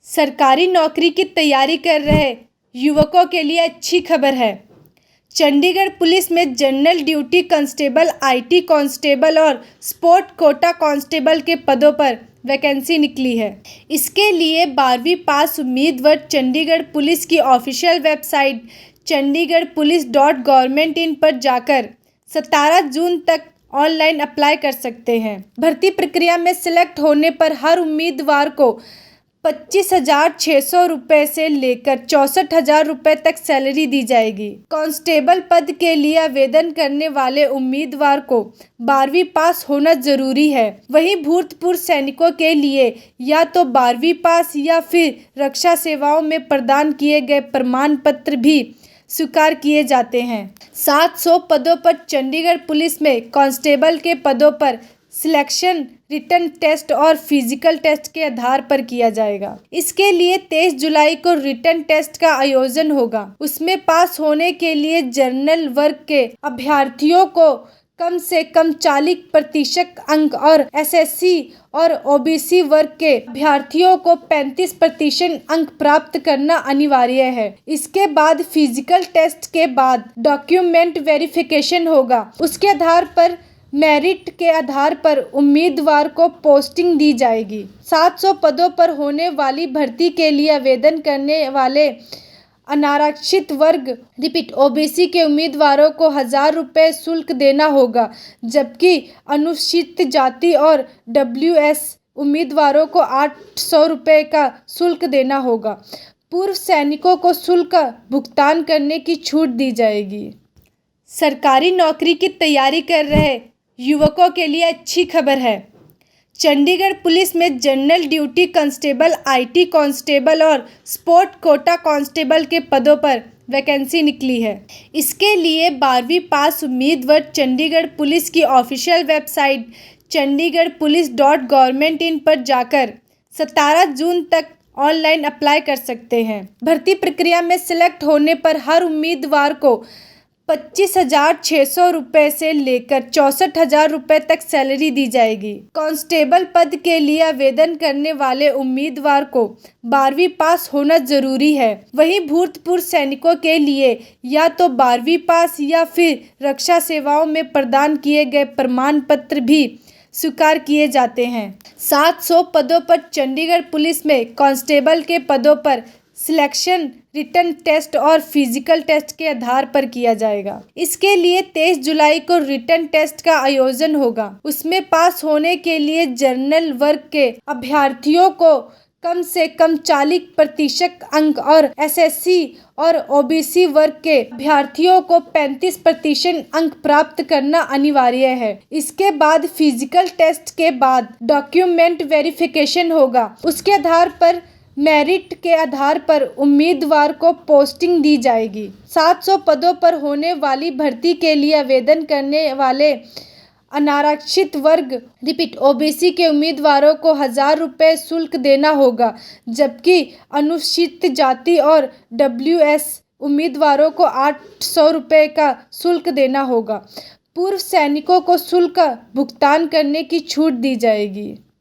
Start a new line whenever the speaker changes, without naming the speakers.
सरकारी नौकरी की तैयारी कर रहे युवकों के लिए अच्छी खबर है। चंडीगढ़ पुलिस में general duty constable, IT constable और स्पोर्ट कोटा कांस्टेबल के पदों पर वैकेंसी निकली है। इसके लिए 12वीं पास उम्मीदवार चंडीगढ़ पुलिस की ऑफिशियल वेबसाइट chandigarhpolice.government.in पर जाकर 17 जून तक ऑनलाइन अप्लाई कर सकते हैं। भर्ती प्रक्रिया में सिलेक्ट होने पर हर उम्मीदवार को 25,600 रुपये से लेकर 64,000 रुपये तक सैलरी दी जाएगी। कांस्टेबल पद के लिए आवेदन करने वाले उम्मीदवार को 12वीं पास होना जरूरी है। वहीं भूतपूर्व सैनिकों के लिए या तो 12वीं पास या फिर रक्षा सेवाओं में प्रदान किए गए प्रमाण पत्र भी स्वीकार किए जाते हैं। 700 पदों पर चंडीगढ़ पुलिस में कांस्टेबल के पदों पर सिलेक्शन रिटन टेस्ट और फिजिकल टेस्ट के आधार पर किया जाएगा। इसके लिए 23 जुलाई को रिटन टेस्ट का आयोजन होगा। उसमें पास होने के लिए जनरल वर्ग के अभ्यर्थियों को कम से कम 40% अंक और एसएससी और ओबीसी वर्ग के अभ्यर्थियों को 35% अंक प्राप्त करना अनिवार्य है। इसके बाद फिजिकल टेस्ट के बाद डॉक्यूमेंट वेरिफिकेशन होगा। उसके आधार पर मेरिट के आधार पर उम्मीदवार को पोस्टिंग दी जाएगी। 700 पदों पर होने वाली भर्ती के लिए आवेदन करने वाले अनारक्षित वर्ग ओबीसी के उम्मीदवारों को 1,000 रुपये शुल्क देना होगा, जबकि अनुसूचित जाति और डब्ल्यूएस उम्मीदवारों को 800 रुपये का शुल्क देना होगा। पूर्व सैनिकों को शुल्क भुगतान करने की छूट दी जाएगी। सरकारी नौकरी की तैयारी कर रहे युवकों के लिए अच्छी खबर है। चंडीगढ़ पुलिस में general duty constable, IT constable और स्पोर्ट कोटा कांस्टेबल के पदों पर वैकेंसी निकली है। इसके लिए 12वीं पास उम्मीदवार चंडीगढ़ पुलिस की ऑफिशियल वेबसाइट chandigarhpolice.government.in पर जाकर 17 जून तक ऑनलाइन अप्लाई कर सकते हैं। भर्ती प्रक्रिया में सिलेक्ट होने पर हर उम्मीदवार को 25,600 रुपये से लेकर 64,000 रुपये तक सैलरी दी जाएगी। कांस्टेबल पद के लिए आवेदन करने वाले उम्मीदवार को 12वीं पास होना जरूरी है। वहीं भूतपूर्व सैनिकों के लिए या तो 12वीं पास या फिर रक्षा सेवाओं में प्रदान किए गए प्रमाण पत्र भी स्वीकार किए जाते हैं। 700 पदों पर चंडीगढ़ पुलिस में कांस्टेबल के पदों पर सिलेक्शन रिटन टेस्ट और फिजिकल टेस्ट के आधार पर किया जाएगा। इसके लिए 23 जुलाई को रिटन टेस्ट का आयोजन होगा। उसमें पास होने के लिए जनरल वर्ग के अभ्यर्थियों को कम से कम 40% अंक और एसएससी और ओबीसी वर्ग के अभ्यर्थियों को 35% अंक प्राप्त करना अनिवार्य है। इसके बाद फिजिकल टेस्ट के बाद डॉक्यूमेंट वेरिफिकेशन होगा। उसके आधार पर मेरिट के आधार पर उम्मीदवार को पोस्टिंग दी जाएगी। 700 पदों पर होने वाली भर्ती के लिए आवेदन करने वाले अनारक्षित वर्ग ओबीसी के उम्मीदवारों को 1,000 रुपये शुल्क देना होगा, जबकि अनुसूचित जाति और डब्ल्यूएस उम्मीदवारों को 800 रुपये का शुल्क देना होगा। पूर्व सैनिकों को शुल्क भुगतान करने की छूट दी जाएगी।